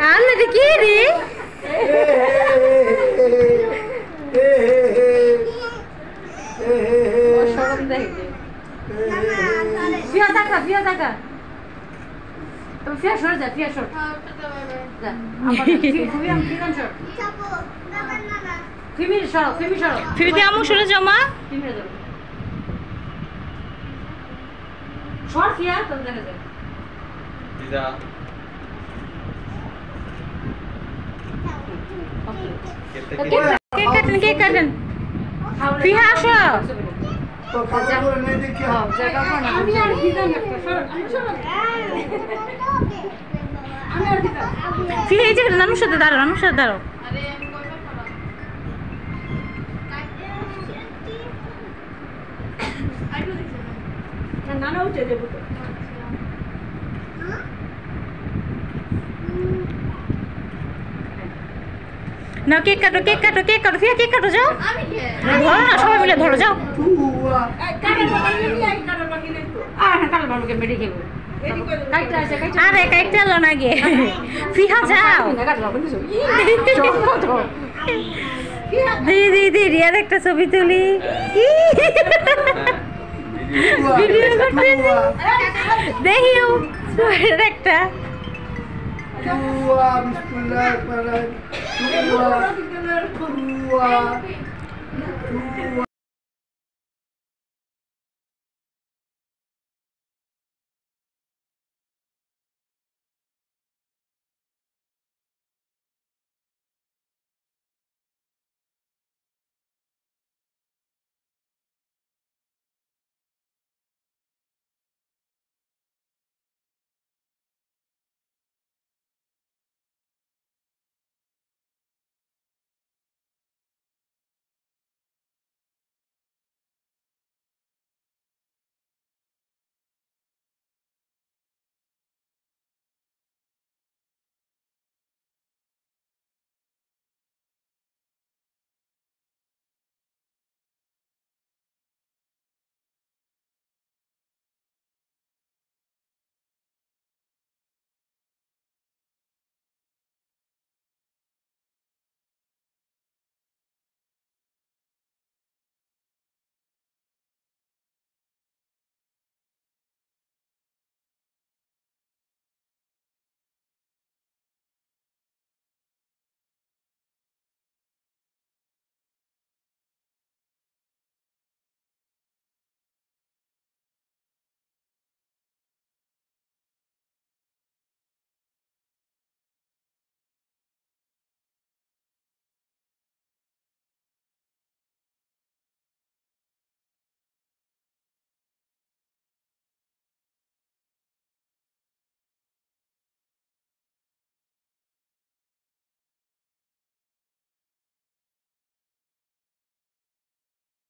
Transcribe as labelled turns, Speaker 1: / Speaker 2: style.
Speaker 1: আল্লাহ রে কি রে ফিয়া দেখা তুমি ফিয়া সর যা ফিয়া সর ফিমিতে আমু সরে যাও মা সর ফিয়া তুমি দেখা যায় কেক কাটেন ফিহা আসো ফিরে এই জায়গাটা নানুর সাথে দাঁড়াও নানা উঠে যাবো না কেক কাটো ফিয়া কেক কাটো যাও ধরো না সবাই মিলে ধরো যাও আরে কাইটা লো না গে ফিহা যাও দিদি রিয়ার একটা ছবি তুলি ভিডিও করতেছি দেখিও একটা